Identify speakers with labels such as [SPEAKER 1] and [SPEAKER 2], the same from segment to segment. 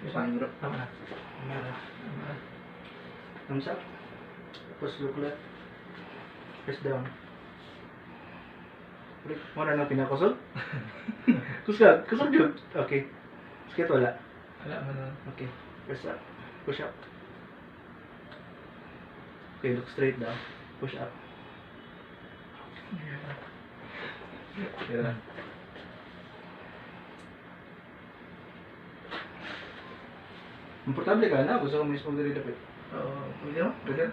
[SPEAKER 1] Isang bro. Tama na. Thumbs up. Tapos look left. Press down. Muna na pinakusog? Kusog yun. Okay. Skit wala.
[SPEAKER 2] Wala man nun.
[SPEAKER 1] Okay. Press up. Push up. Okay, look straight down. Push up. Yeah. Komportable ka na? Gusto ko mismo dali dapat.
[SPEAKER 2] Oo. Pwede mo? Pwede?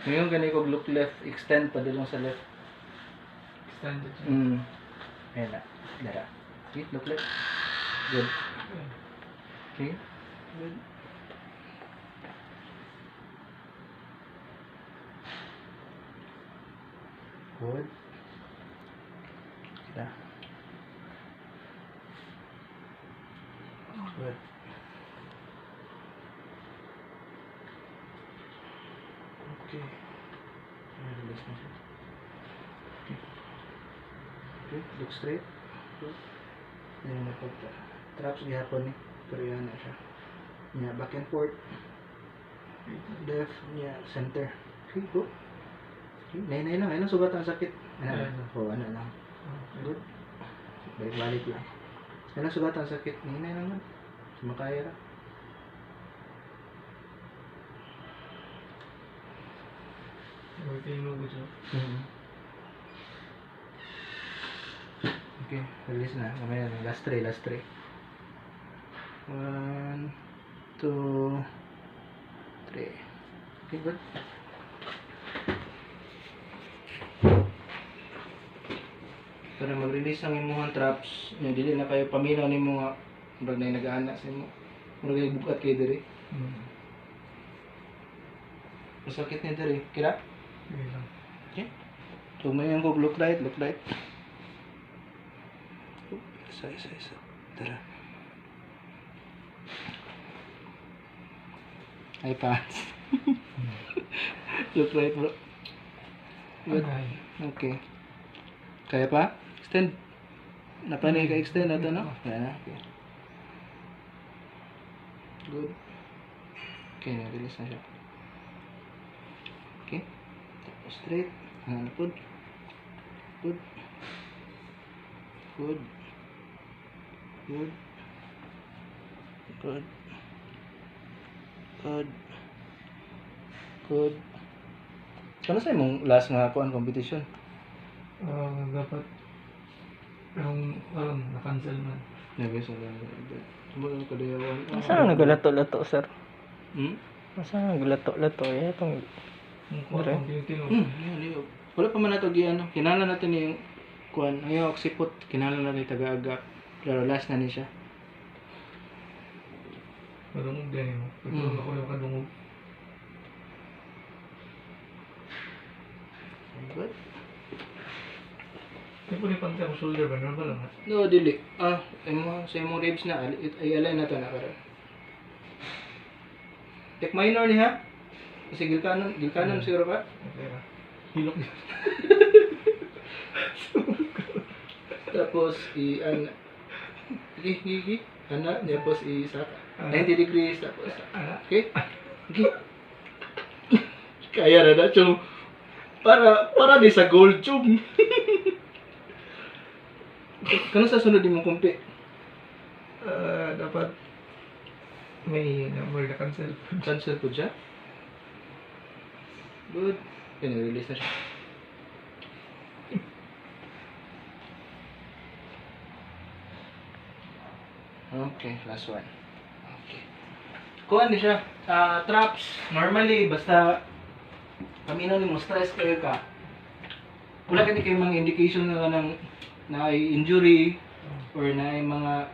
[SPEAKER 1] Ngayon ganito ko look left, extend pa din lang sa left.
[SPEAKER 2] Extended siya.
[SPEAKER 1] Ayan na. Dara. Okay, look left. Good. Okay. Good. Good. Kita. Good. Okay. Release na siya. Okay. Okay, look straight. Good. Yan na pagka. Traps gihapon ni. Pero yan na siya. Nya, back and forth. Left, nya, center. Okay, go. Okay, nay lang. Ayun, sugat ang sakit. Ano lang. Oo, ano lang. Good. Balik lang. Ayun, sugat ang sakit. Nay lang man. Sumakaya ra.
[SPEAKER 2] Pwede mo gusto.
[SPEAKER 1] Okay, release na. Kamaya na. Last three. 1, 2, 3. Okay, good. Para mag-release ang imuhang traps, yung dili na kayo paminaw ni mo nga murag na nag-aana sa imo. Murag ay bukat kayo diri. Masakit ni diri. Kira?
[SPEAKER 2] Pwede lang.
[SPEAKER 1] Okay. So may yung look right. Isa. Tara. Ay pants. Look right bro. Good. Okay. Kaya pa? Extend. Napanay ka extend nato no? Kaya na. Okay. Good. Okay, na-release na siya. Okay. Tapos straight. Good. Good. Good. Good. Good. Good. Good. Kano sa imong last nga kuan competition?
[SPEAKER 2] Dapat na-cancel man.
[SPEAKER 1] Nabi sa mga kadayawan.
[SPEAKER 3] Masa nagalato-lato, sir? Masa nagalato-lato? Itong...
[SPEAKER 1] Wala pa man nato ano. Kinala natin yung kuan. Ang oxipot. Kinala natin taga-aga. Pero last na ni siya.
[SPEAKER 2] Kadungog din mo. Pagkakong ako yung kadungog.
[SPEAKER 1] Good.
[SPEAKER 2] Hindi po nipantay ang shoulder ba? Normal lang ha?
[SPEAKER 1] No, dili. Sa imong ribs na. Ay alay na to na karon. Tek minor ni ha? Kasi gilkanon siguro ka?
[SPEAKER 2] Okay ra. Hilok niya.
[SPEAKER 1] Tapos Gigi. Tapos isa. 90 degrees. Tapos. Okay? Okay. Kaya na chum. Para di sa gold chum. Kano sa sunod di mo kumpi?
[SPEAKER 2] Dapat may number na cancel.
[SPEAKER 1] Cancel po siya? Good. Release na siya. Okay, last one. Okay. Kuha ni siya. Traps, normally, basta paminaw ni mo stress kayo ka, wala ka ni kayo mga indication na ay injury or na ay mga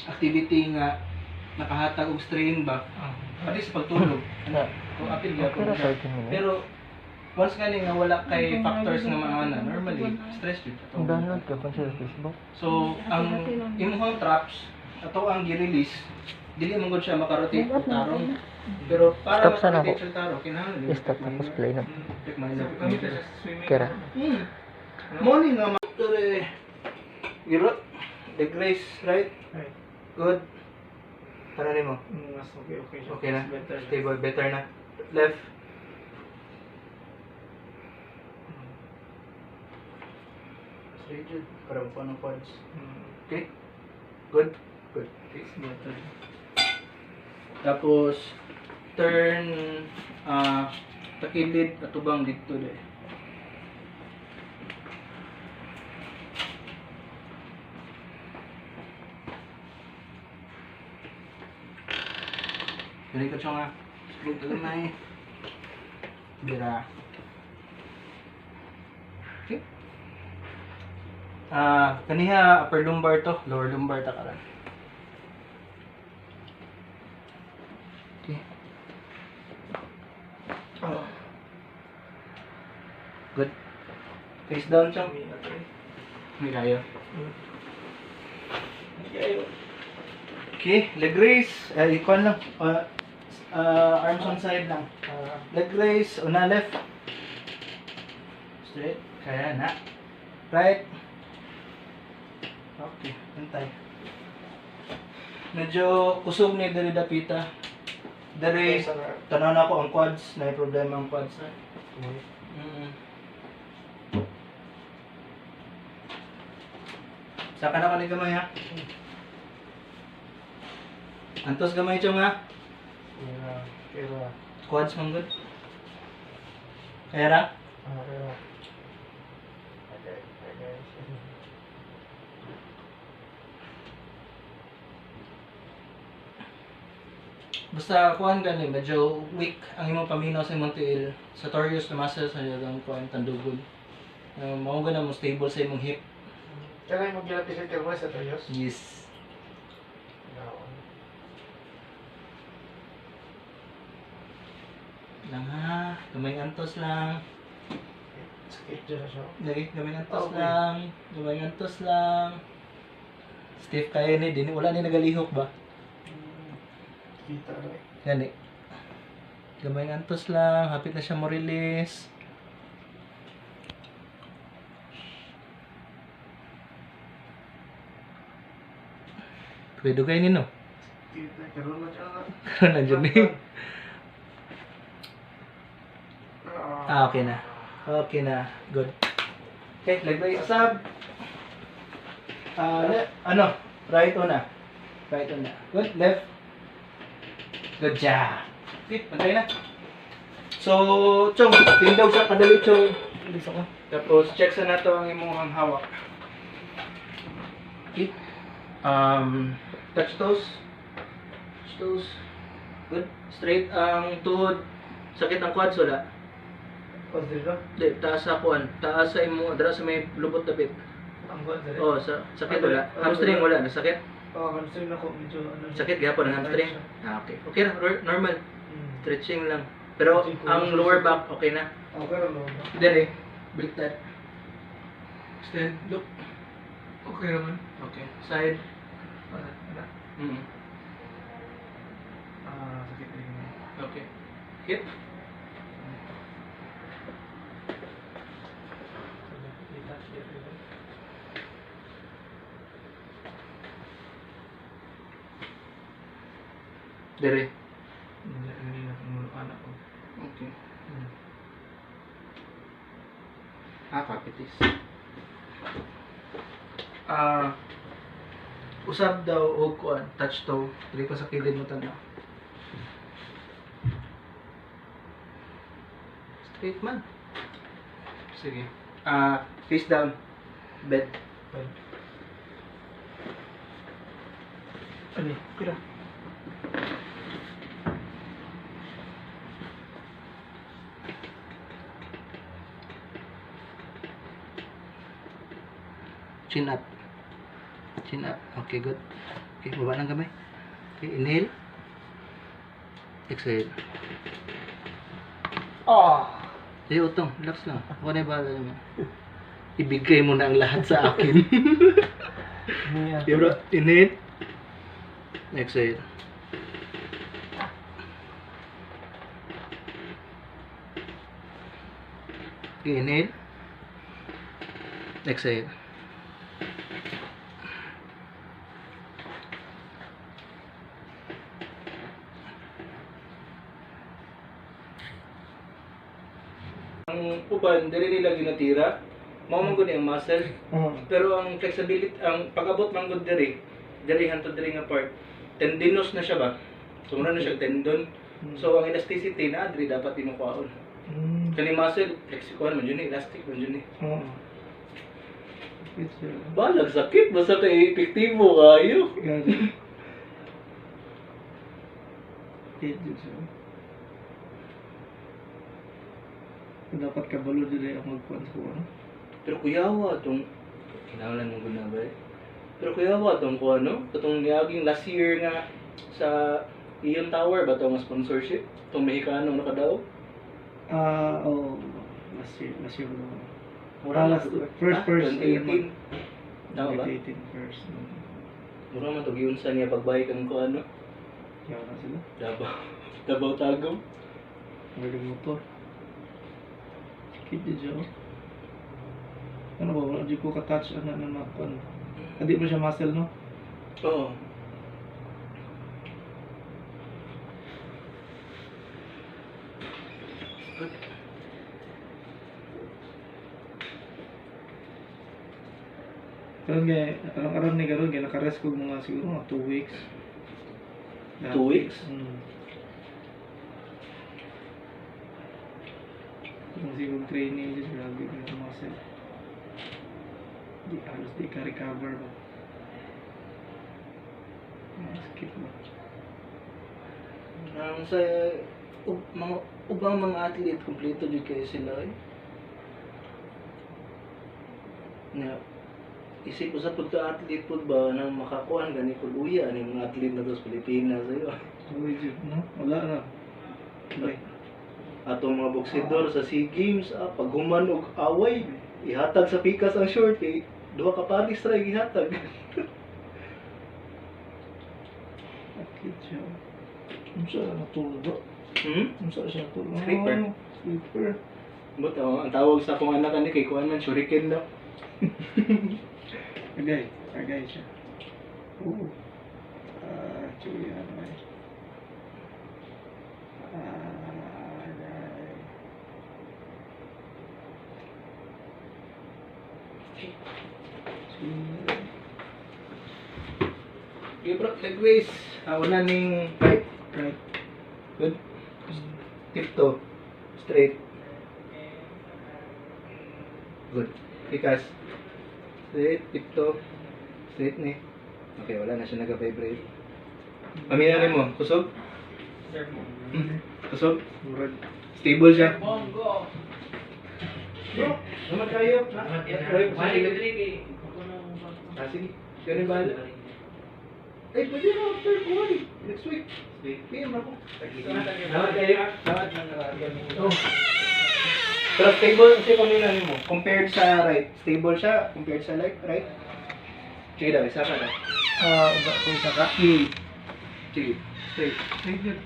[SPEAKER 1] activity nga nakahatag og strain ba. At least pagtulog. Kung apil gyapon siya. Pero once nga nga wala kay factors nga mga normally stress jud ato.
[SPEAKER 3] Download ka pa sa Facebook?
[SPEAKER 1] So ang imong traps ato ang gi-release dili man gud siya makarotate o tarong. Pero para
[SPEAKER 3] Stop sana
[SPEAKER 1] makarotate siya tarong kinahanglan
[SPEAKER 3] Stop tapos play na.
[SPEAKER 1] Check man na.
[SPEAKER 2] Kami sa swimming.
[SPEAKER 3] Kira.
[SPEAKER 1] Morning nga Dore. Giro. Leg raise, right?
[SPEAKER 2] Right.
[SPEAKER 1] Good. Ano mo?
[SPEAKER 2] Mas okay siya.
[SPEAKER 1] Okay na?
[SPEAKER 2] Better.
[SPEAKER 1] Stable, better na. Left. Straight yun. Para mo ng quads. Okay? Good? Good. Okay.
[SPEAKER 2] Better.
[SPEAKER 1] Tapos, turn, takilid, atubang dito de. Jadi ko siya nga. Split lang na eh. Bira. Okay. Kaniha upper lumbar to, lower lumbar ta karon. Okay.
[SPEAKER 2] Oh.
[SPEAKER 1] Good. Face down siya.
[SPEAKER 2] Okay.
[SPEAKER 1] May kayo.
[SPEAKER 2] Okay.
[SPEAKER 1] Okay, leg raise. Ikon lang. Arms on side lang. Leg raise. Una left. Straight. Kaya na. Right. Okay, hintay. Medyo kusog ni diri dapita. Diri, tanaw na ko ang quads. Na problema ang quads. Saka na ko ni gamay ha. Antos gamay chong ha.
[SPEAKER 2] Pero,
[SPEAKER 1] Quads mong good. Kaya ra?
[SPEAKER 2] pero,
[SPEAKER 1] Basta kuan gani medyo weak ang imong paminaw sa imong tiil. Sartorius na muscles sa yung kuan tandugod. Mao gana mo stable sa imong hip.
[SPEAKER 2] kailan mo ginati sa termo sa Toyos?
[SPEAKER 1] Yes. Lang ha. Gamay antos lang.
[SPEAKER 2] Sakit dyan siya.
[SPEAKER 1] Dali, gamay antos
[SPEAKER 2] Okay.
[SPEAKER 1] lang. Gamay antos lang. Stiff kaya ni din wala ni nagalihok ba?
[SPEAKER 2] Kita rin.
[SPEAKER 1] Gani. Gamay antos lang, hapit na siya mo release. Pwede kayo nino.
[SPEAKER 2] Kita, karoon na siya nga.
[SPEAKER 1] Karoon na dyan eh. Okay na. Okay na. Good. Okay, leg raise sub. Ano? Right una. Right una. Good. Left. Good job. Okay, pantay na. So, Chong, tindaw siya kadali, Chong.
[SPEAKER 2] Bilis ako.
[SPEAKER 1] Tapos, check sa nato ang imong hawak. Okay. Touch toes. Touch toes. Good. Straight ang tuhod. Sakit ang quads, wala?
[SPEAKER 2] Pag dito,
[SPEAKER 1] Di, taas sa kuan. Taas sa imong, dara sa may lubot na bit.
[SPEAKER 2] ang buwan dito.
[SPEAKER 1] Oh, sakit wala. Hamstring wala. Nasakit?
[SPEAKER 2] Hamstring na ko. Medyo ano.
[SPEAKER 1] Sakit gapon ang hamstring? Okay. Okay na, normal.
[SPEAKER 2] Hmm.
[SPEAKER 1] Stretching lang. Pero ang lower back, okay na.
[SPEAKER 2] Okay rin mo.
[SPEAKER 1] Dali. Baliktad. Stand. Look.
[SPEAKER 2] Okay naman.
[SPEAKER 1] Okay. Side.
[SPEAKER 2] Wala.
[SPEAKER 1] Mm.
[SPEAKER 2] Sakit rin mo.
[SPEAKER 1] Okay. Hip. Dali.
[SPEAKER 2] Hindi na anak ko.
[SPEAKER 1] Okay. Kapitis. Usab daw og kuan, touch toe, dili ko sa kilid mo tanaw. Straight man. Sige. Face down. Bed.
[SPEAKER 2] Ani, kira.
[SPEAKER 1] Chin up. Chin up. Okay, good. Okay, baba ng kamay. Okay, inhale. Exhale. Eh, utong. Relax lang. Ako na yung bahala naman. Ibigay mo na ang lahat sa akin. Okay, bro. Inhale. Exhale. Okay, inhale. Exhale. uban diri nila ginatira. Mao man gud ang muscle.
[SPEAKER 3] Oo.
[SPEAKER 1] Pero ang flexibility, ang pag-abot man gud diri hantud diri nga part, tendinous na siya ba? So muna na siya tendon. So ang elasticity na diri dapat tinukuhaon. Kani muscle flexible man yun elastic man yun.
[SPEAKER 3] Oo. It's
[SPEAKER 1] Balag sakit basta kay epektibo kayo.
[SPEAKER 3] Gani. It siya. Dapat kabalo dili ang magkuan ko ano.
[SPEAKER 1] Pero kuyawa tong kinahanglan mo gud na ba? Pero kuyawa tong ko ano, katong niaging last year nga sa Ion Tower ba to nga sponsorship? Tong Mexicano nakadaog?
[SPEAKER 3] Oh, last year ba?
[SPEAKER 1] Mura man
[SPEAKER 3] last
[SPEAKER 1] to.
[SPEAKER 3] first
[SPEAKER 1] 2018. Tama ba?
[SPEAKER 3] 2018 first.
[SPEAKER 1] Mura man to giunsa niya pagbay kang ko ano?
[SPEAKER 3] Yawa na sila.
[SPEAKER 1] Davao. Davao Tagum.
[SPEAKER 3] Galing motor. Kid siya. Ano ba? Wala di ko ka-touch ano na makon. Hindi mo siya muscle no?
[SPEAKER 1] Oo.
[SPEAKER 3] Karon kay aron ni karon kay naka-rest ko mga siguro mga 2 weeks.
[SPEAKER 1] 2 weeks?
[SPEAKER 3] Yung siguro training din grabe yung muscle. Di halos di ka recover ba. Skip ba.
[SPEAKER 1] Ang sa mga ubang mga athlete kompleto jud kayo sila eh. Na isip ko sa pagka-athlete po ba nang makakuan gani ko luya ni mga athlete na to sa Pilipinas ayo.
[SPEAKER 3] Uy, Jud, no? Wala na. Okay.
[SPEAKER 1] Atong mga boksidor sa SEA Games paghuman og away ihatag sa pikas ang short eh. Duha ka paris ra gihatag.
[SPEAKER 3] Akit siya. Ano siya natulog? Ano siya natulog?
[SPEAKER 1] Sleeper.
[SPEAKER 3] Sleeper.
[SPEAKER 1] But ang tawag sa akong anak ani kay kuan man shuriken daw.
[SPEAKER 3] Agay siya. Oo. Chuya na eh. Agay. Chuya.
[SPEAKER 1] Okay bro, leg raise. Una ning right.
[SPEAKER 3] Right.
[SPEAKER 1] Good. Tiptoe. Straight. Good. Pikas. Straight, tiptoe. Straight ni. Okay, wala na siya nag-vibrate. Pamilya mo, kusog? Kusog?
[SPEAKER 3] Murag.
[SPEAKER 1] Stable siya.
[SPEAKER 2] Bongo.
[SPEAKER 1] Bro, naman kayo.
[SPEAKER 2] Sige.
[SPEAKER 1] Sige. Ganun ba? Eh, pwede na after kuhan eh. Next week. PM ako. Salamat kayo. Salamat. Oh. Pero stable siya kung nila mo. Compared sa right. Stable siya compared sa left, right? Sige daw, isa ka daw.
[SPEAKER 3] Kung isa ka.
[SPEAKER 1] Sige. Straight.
[SPEAKER 3] Straight yun.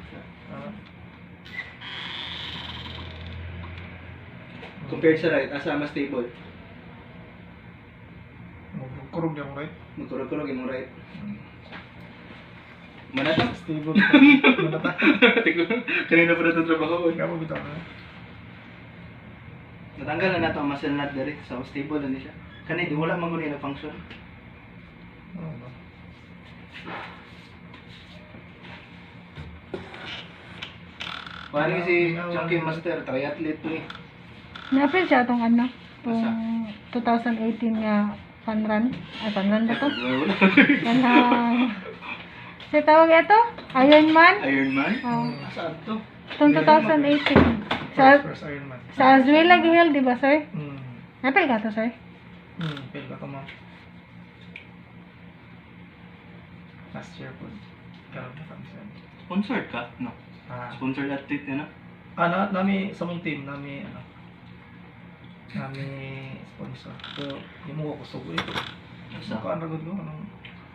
[SPEAKER 1] Compared sa right, asa mas stable.
[SPEAKER 3] Magkurog yung right.
[SPEAKER 1] Magkurog-kurog yung right. Manata?
[SPEAKER 3] Stable. Manata.
[SPEAKER 1] Kanina pa na itong trabaho.
[SPEAKER 3] Ikaw mo bitaw na.
[SPEAKER 1] Natanggal na nato ang muscle nut diri. So, stable na siya. Kanina, di wala mangunin na function.
[SPEAKER 3] Oo ba?
[SPEAKER 1] Paano si Chunky Master, triathlete ni.
[SPEAKER 4] Napil siya itong ano, itong 2018 nga panrun. Ay, panrun ba to? Kanang... Sa tawag ito? Ironman?
[SPEAKER 1] Ironman?
[SPEAKER 4] Oh.
[SPEAKER 1] Saan to?
[SPEAKER 4] Itong 2018. Sa,
[SPEAKER 3] First Ironman.
[SPEAKER 4] sa Azuela Gihel, di ba, sir?
[SPEAKER 3] Hmm.
[SPEAKER 4] Napil ka to, sir?
[SPEAKER 3] Pil ka to ma'am. Last year po. Karoon na kami sa
[SPEAKER 1] Sponsored ka? No. Sponsored athlete na?
[SPEAKER 3] nami sa mong team, nami sponsor. So, yung mo ko sugo eh.
[SPEAKER 1] Asa?
[SPEAKER 3] Kaan ragod ko, anong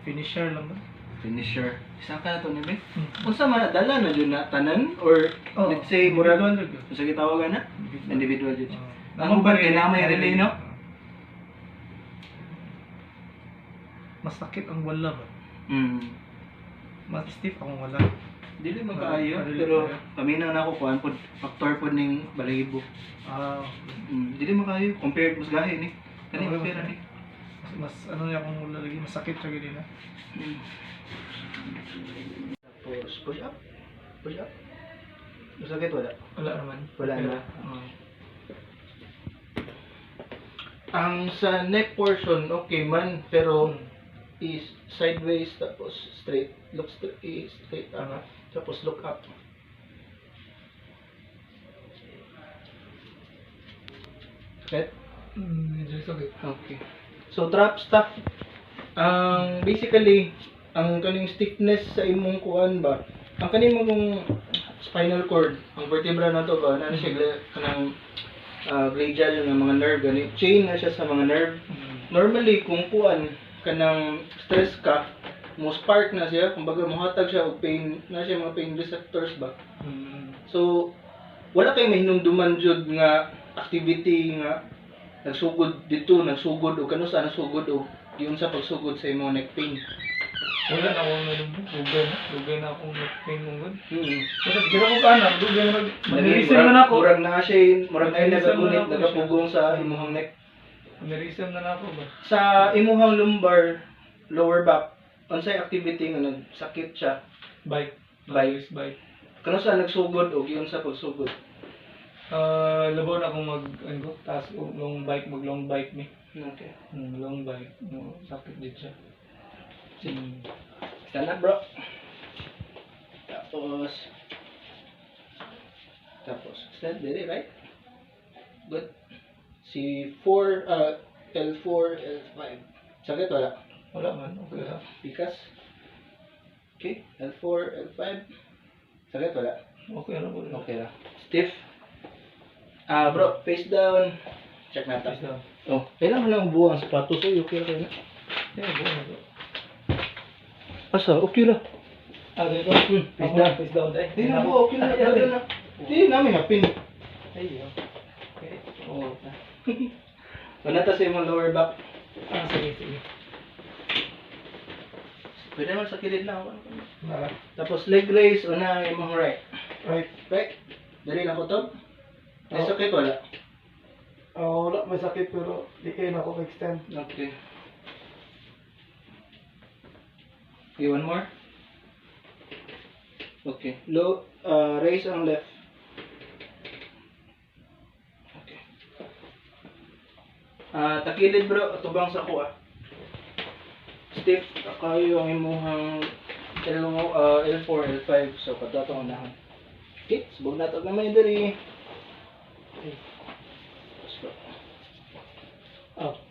[SPEAKER 3] finisher lang ba?
[SPEAKER 1] Finisher. Isa ka na to ni Be?
[SPEAKER 3] Hmm.
[SPEAKER 1] Kung sa man, dala na dyan na tanan? Or let's say, murag,
[SPEAKER 3] individual ragod.
[SPEAKER 1] kung sa gitawagan na? Individual dyan.
[SPEAKER 3] Oo.
[SPEAKER 1] Ang ba kay na may relay, no?
[SPEAKER 3] Mas sakit ang wala ba?
[SPEAKER 1] Hmm.
[SPEAKER 3] Mas stiff akong wala.
[SPEAKER 1] Dili man kaayo, pero paminaw na ako kuan pod factor pod ning balahibo.
[SPEAKER 3] Ah,
[SPEAKER 1] Dili man kaayo compared mas gahi ni. Kani
[SPEAKER 3] Okay,
[SPEAKER 1] pera
[SPEAKER 3] okay.
[SPEAKER 1] ni.
[SPEAKER 3] mas ano niya kung lalagi masakit siya ganyan na.
[SPEAKER 1] Tapos push up. Push up. Masakit wala.
[SPEAKER 2] Wala naman.
[SPEAKER 1] Wala na.
[SPEAKER 2] Oo.
[SPEAKER 1] Ang sa neck portion okay man pero is sideways tapos straight. Look straight, straight up. Tapos look up. Okay?
[SPEAKER 2] Medyo sakit.
[SPEAKER 1] Okay. So drop stop. Basically ang kaning stiffness sa imong kuan ba? Ang kaning mong spinal cord, ang vertebra na to ba, na siya kanang glacial nga mga nerve gani. Chain na siya sa mga nerve. Normally kung kuan kanang stress ka, mo spark na siya, kumbaga mohatag siya og pain, na siya mga pain receptors ba. So wala kay mahinumduman jud nga activity nga nagsugod dito, nagsugod o kano sa nagsugod o yun sa pagsugod sa imong neck pain.
[SPEAKER 2] Wala na akong dugay na. Dugay na akong pain mong good.
[SPEAKER 3] Kasi siguro ko ka na, dugay na
[SPEAKER 1] Nag-reason
[SPEAKER 3] man ako.
[SPEAKER 1] Murag na siya, murag na
[SPEAKER 2] Nag-reason
[SPEAKER 1] nagagunit,
[SPEAKER 2] man ako siya.
[SPEAKER 1] nagapugong sa imong neck.
[SPEAKER 2] Nireason na ako ba?
[SPEAKER 1] Sa imong lumbar, lower back, unsay activity nga nagsakit siya?
[SPEAKER 2] Bike.
[SPEAKER 1] Bike.
[SPEAKER 2] Always bike.
[SPEAKER 1] Kano sa nagsugod o yun sa pagsugod?
[SPEAKER 2] Labaw na akong ano, taas long bike, mag long bike ni.
[SPEAKER 1] Okay.
[SPEAKER 2] Long bike. Sakit din siya.
[SPEAKER 1] Stand up, bro. Tapos stand there, right? Good. Si 4 L4 L5. Sakit wala?
[SPEAKER 2] Wala man. Okay lang.
[SPEAKER 1] Pikas. Okay, L4 L5. Sakit wala?
[SPEAKER 2] Okay lang po.
[SPEAKER 1] Okay lang. Stiff. Bro, face down. Check natin.
[SPEAKER 2] Face down.
[SPEAKER 1] Oh, kailangan lang buwang sapatos. Okay, okay na.
[SPEAKER 2] Yeah, buo na to.
[SPEAKER 1] Asa, okay lang.
[SPEAKER 2] Dito.
[SPEAKER 1] Face down.
[SPEAKER 2] Face down.
[SPEAKER 1] Hindi na po, okay na. Okay na. Hindi namin hapin.
[SPEAKER 2] Ay, okay. Oo.
[SPEAKER 1] Wala ta sa imong lower back.
[SPEAKER 2] Sige, sige.
[SPEAKER 1] Pwede naman sa kilid lang.
[SPEAKER 2] Wala.
[SPEAKER 1] Tapos leg raise, una ang imong right.
[SPEAKER 3] Right.
[SPEAKER 1] Right? Dali lang ko to. May sakit wala?
[SPEAKER 3] Wala, may sakit pero di kayo na ako extend.
[SPEAKER 1] Okay. Okay, one more. Okay. Low, raise ang left. Okay. Takilid bro, tubang sa kuha. Stiff, kayo ang imuhang L4, L5, so pagdato ang unahan. Okay, subog na ito gamay dali. Okay. Let's go.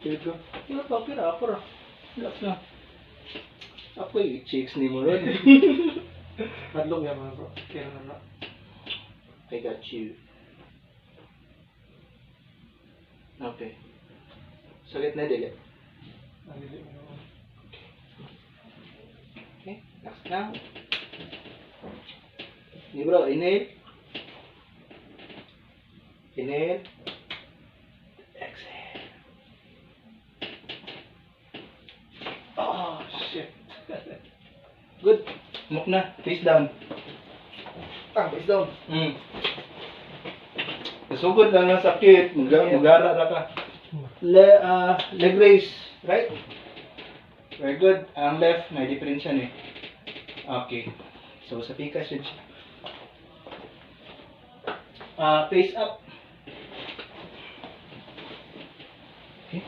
[SPEAKER 1] Here we go. Okay na, ako ra. Relax na. Ako yung chicks ni mo ron.
[SPEAKER 3] Hadlong yan mga bro. Kaya na.
[SPEAKER 1] I got you. Okay. Sakit na dili.
[SPEAKER 3] Nalili mo naman.
[SPEAKER 1] Okay, relax na. Ni bro, inhale. Inhale. Exhale. Oh, shit. Good. Muk na. Face down. Face down. Nasugod lang ng sakit. Magara ra ka. Leg raise. Right? Very good. Ang left, may difference yan eh. Okay. So, sa pikas yun siya. Face up. Okay.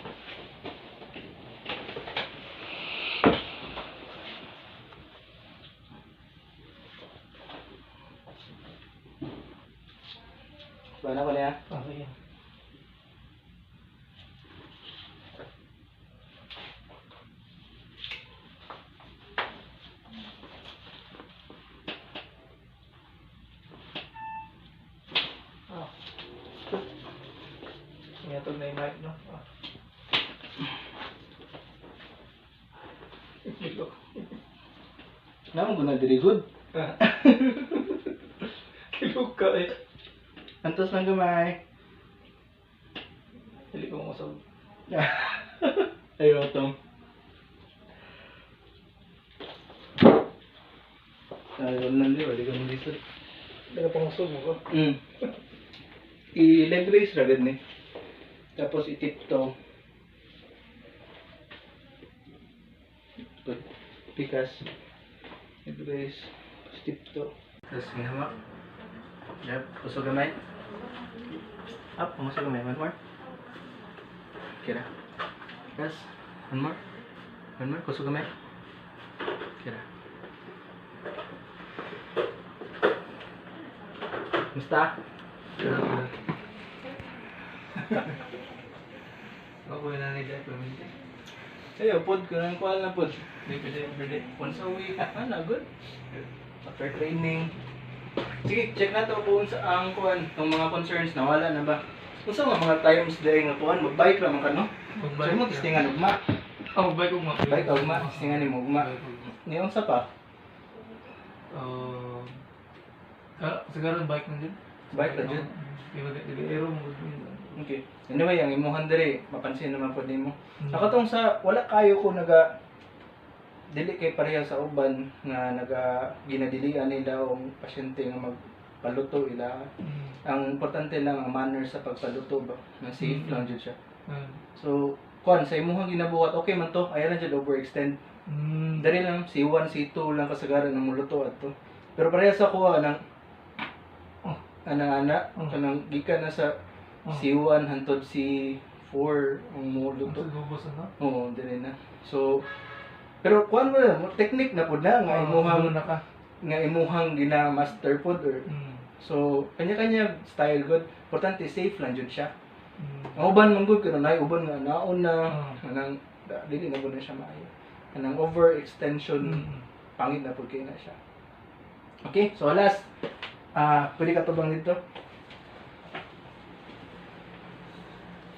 [SPEAKER 1] Paano ko na?
[SPEAKER 3] Sige.
[SPEAKER 2] Ito na yung mic, no?
[SPEAKER 1] Naman ko na very good.
[SPEAKER 2] Kilog ka eh.
[SPEAKER 1] Antos lang gamay.
[SPEAKER 2] Hindi ko masag.
[SPEAKER 1] Ayaw, Tom. Naliw, di ka mo dito.
[SPEAKER 2] Nagapangusog mo ko.
[SPEAKER 1] I-leg raise ra gud ni. Tapos itip to. Pikas. Leg raise. Tapos tip to. Tapos may hamak. Jab. Puso gamay. Up. Puso gamay. One more. Kira. Pikas. One more. One more. Puso gamay. Kira. Musta?
[SPEAKER 2] Ako na ni Jack paminti.
[SPEAKER 1] Sa'yo, pod ko nang kuha na pod.
[SPEAKER 2] Di pwede everyday.
[SPEAKER 1] Once a week. Good. After training. Sige, check na to kung sa ang kuhan, itong mga concerns na wala na ba. Kung sa mga times dahil nga kuhan, mag-bike lang ka, no? So mo, testingan ugma.
[SPEAKER 2] Oh, bike ugma.
[SPEAKER 1] Bike ugma, testingan ni mo ugma. Niyong sa pa?
[SPEAKER 2] Siguro bike na din.
[SPEAKER 1] Bike na dyan.
[SPEAKER 2] Aero mo.
[SPEAKER 1] Okay. Anyway, ang imuhan diri, mapansin naman po din mo. Ako tong sa, wala kayo ko naga, dili kay pareha sa uban nga naga ginadilian nila ang pasyente nga magpaluto ila. Ang importante lang ang manner sa pagpaluto ba, na safe lang jud siya. So, kuan sa imuhang ginabuhat, okay man to, ayaw lang jud overextend. Dali lang C1, C2 lang kasagaran ng muluto adto. Pero pareha sa kuha nang ana-ana kanang gikan na sa C1 hantod C4 ang muluto.
[SPEAKER 2] Gubos na.
[SPEAKER 1] Oo, dili na. So, pero kuan mo na, technique na pud na nga imuhang
[SPEAKER 2] na ka.
[SPEAKER 1] nga imuhang gina-master pod or so kanya-kanya style good. Importante safe lang jud siya. Ang uban man good kana nay uban nga naon na kanang dili na gud na siya maayo. Kanang overextension pangit na pud kay na siya. Okay, so last pwede ka tubang dito.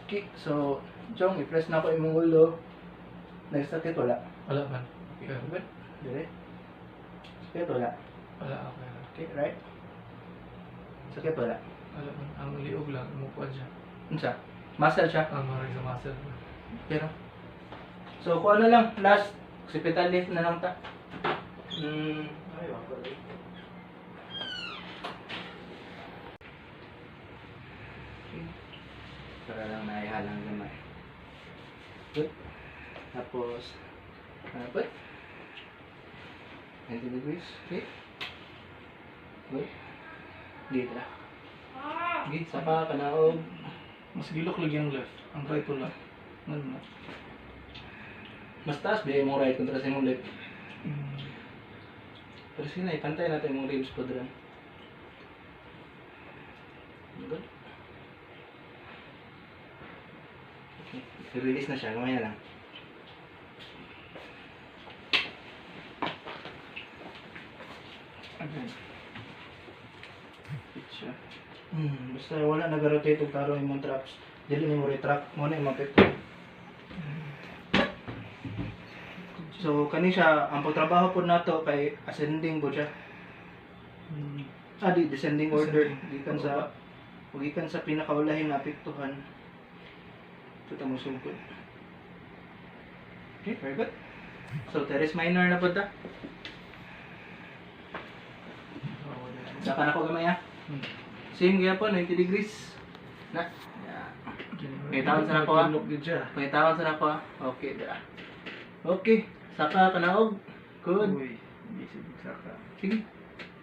[SPEAKER 1] Okay, so Jong, i-press na ako imong ulo. Next sakit wala.
[SPEAKER 2] Wala man.
[SPEAKER 1] Okay, good. Dire. Sakit wala.
[SPEAKER 2] Wala okay.
[SPEAKER 1] Okay, right? Sakit wala.
[SPEAKER 2] Wala man. Ang liog lang, umukuan siya.
[SPEAKER 1] Unsa? Muscle siya.
[SPEAKER 2] Ang maray sa muscle.
[SPEAKER 1] Pero so kung ano lang, last hospital lift na lang ta. Ay, wala. Para lang naihalang gamay. Good. Tapos, dapat 90 degrees. Okay. Good. Dito na. Git sa pa, kanaog.
[SPEAKER 2] Mas gilok lagi ang left. Ang right wala. Ano na?
[SPEAKER 1] Mas taas, bigay mo right kontra sa imong left. Pero sige na, ipantay natin yung ribs po doon. Good. Okay, i-release na siya. Gamaya lang.
[SPEAKER 2] Okay.
[SPEAKER 1] Siya. Basta wala nag-rotate og taro imong traps. Dili nimo retract mo na imong pet. So kani siya ang pagtrabaho po nato kay ascending po siya. Di descending order gikan sa pinakaulahin na apektuhan. Ito mo sungkod. Okay, very good. So teres minor na po ta. Saka na ko gamay ha. Same gaya po, 90 degrees. Na. Yeah. May tawon sa nako ha. May tawon sa nako ha. Okay, dira. Okay. Saka kanaog. Good.
[SPEAKER 3] Uy, hindi siya saka.
[SPEAKER 1] Sige.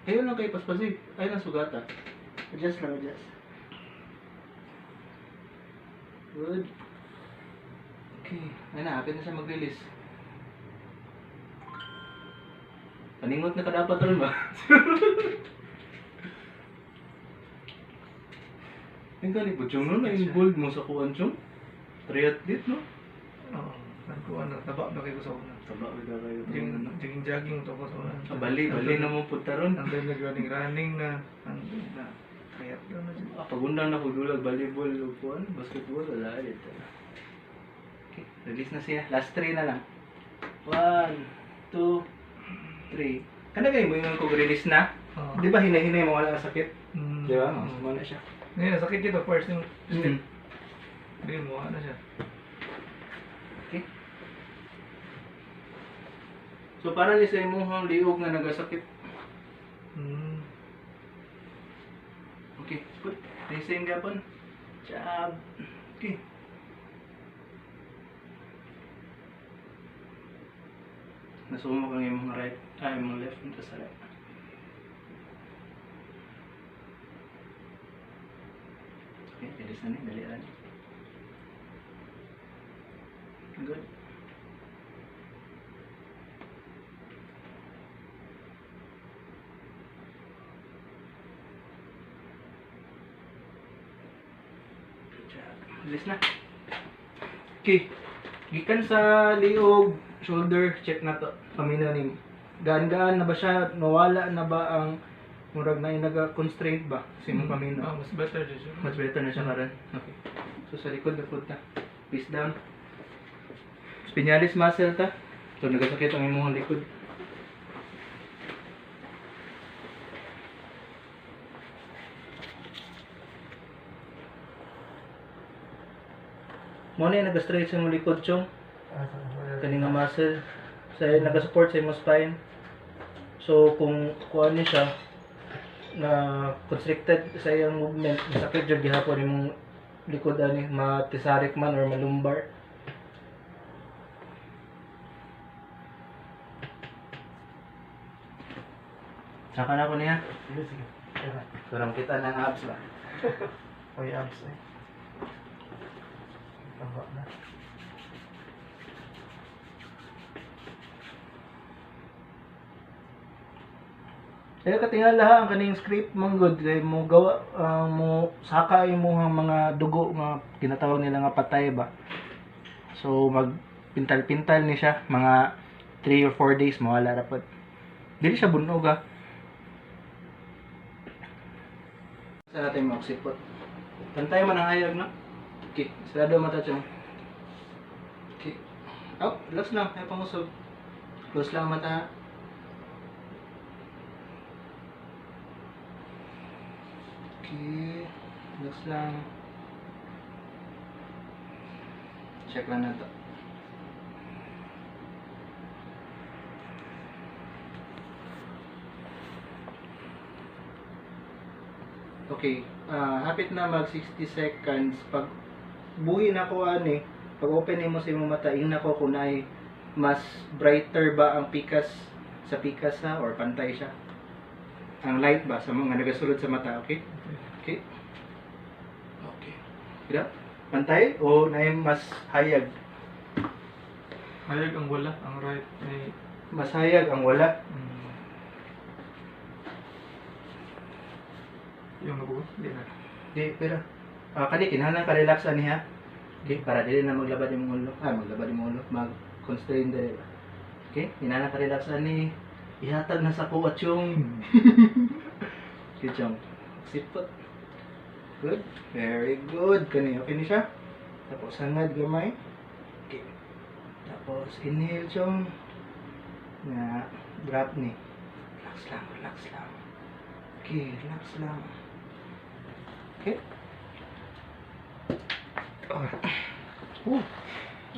[SPEAKER 1] Ayun lang kayo paspasig. Ayun lang sugata. Adjust lang, adjust. Good. Okay. Ayun na, hapit na siya mag-release. Paningot na ka dapat rin ba? Yung kanipod yung no, na-involved mo sa kuwan yung triathlete, no?
[SPEAKER 2] Oo. Nagkuhan na. Taba na kayo sa una.
[SPEAKER 1] Taba, wala kayo.
[SPEAKER 2] Jogging to ko sa una.
[SPEAKER 1] Bali na mo punta ron.
[SPEAKER 2] Nandun nag-running na. Nandun na. Kaya yun na dyan.
[SPEAKER 1] Pagundang na kudulag, volleyball, o kuwan, basketball, wala ito. Okay, release na siya. Last 3 na lang. 1, 2, 3. Kana kayo mo yung kung-release na?
[SPEAKER 2] Oo.
[SPEAKER 1] Di ba hinay-hinay mo wala sakit? Di ba?
[SPEAKER 2] Oo.
[SPEAKER 1] Mas na siya.
[SPEAKER 2] Ngayon, sakit dito first yung
[SPEAKER 1] Mm.
[SPEAKER 2] Hindi mo, ano siya.
[SPEAKER 1] Okay. So para li sa imong liog nga nagasakit. same gapon. Jab. Okay. Nasumo kang imong right, imong left into sa right. Okay, bilis na ni, dalian. Good. Good job. Bilis na. Okay. Gikan sa liog, shoulder, check na to. Pamina ni gaan-gaan na ba siya? Nawala na ba ang murag na yung naga-constraint ba? Sa imong pamina?
[SPEAKER 2] Ah, mas better din siya.
[SPEAKER 1] Much better na siya karon. Okay. So sa likod na foot na. Face down. Spinalis muscle ta. So nagasakit ang imong likod. Mo na nag-stretch sa imong likod, chong. Kani nga muscle sa nag-support sa imong spine. So kung kuan ni siya na constricted sa iyang movement, sakit jud gihapon imong likod ani, matisarik man or malumbar. Saka na ko niya.
[SPEAKER 3] Sige, sige. Tara.
[SPEAKER 1] Kurang kita ng abs ba?
[SPEAKER 3] May abs eh. Tama na.
[SPEAKER 1] Kaya katingala ang kaning script manggod kay mo gawa mo saka imong mga dugo nga ginatawag nila nga patay ba. So mag pintal-pintal ni siya mga 3 or 4 days mawala ra pod. Dili siya bunog ha. Sa natin mo sipot. Pantay man ang hayag no. Okay, sarado mata siya. Okay. Oh, relax lang, ay pangusog. Close lang mata. Okay, relax lang. Check lang na to. Okay, hapit na mag 60 seconds. Pag buhi na ko ani, pag open mo sa imong mata, ingna ko kung ay mas brighter ba ang pikas sa pikas ha or pantay siya. Ang light ba sa mga nagasulod sa mata, okay? Okay. Okay. Kira? Pantay o na mas hayag?
[SPEAKER 2] Hayag ang wala, ang right ay
[SPEAKER 1] Mas hayag ang wala.
[SPEAKER 2] yung nabuo. Hindi na.
[SPEAKER 1] Di, pero kani kinahanglan ka relax ani ha. Okay, para dili na maglabad yung ulo. Maglabad yung ulo, mag-constrain dili ba. Okay, kinahanglan ka relax ani. Ihatag na sa kuwat yung. Good job. Sipot. Good. Very good. Kani okay ni siya. Tapos hangad gamay. Okay. Tapos inhale chong. Na drop ni. Relax lang, relax lang. Okay, relax lang. Okay.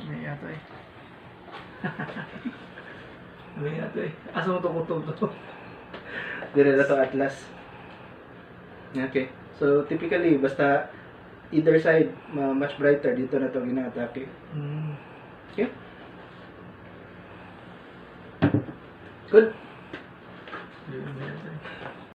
[SPEAKER 3] May yata eh.
[SPEAKER 1] May ato eh. Asa mo ito to? Dire na to atlas. Okay. So, typically, basta either side, much brighter, dito na to gina-atake. Okay? Good.
[SPEAKER 2] Yun,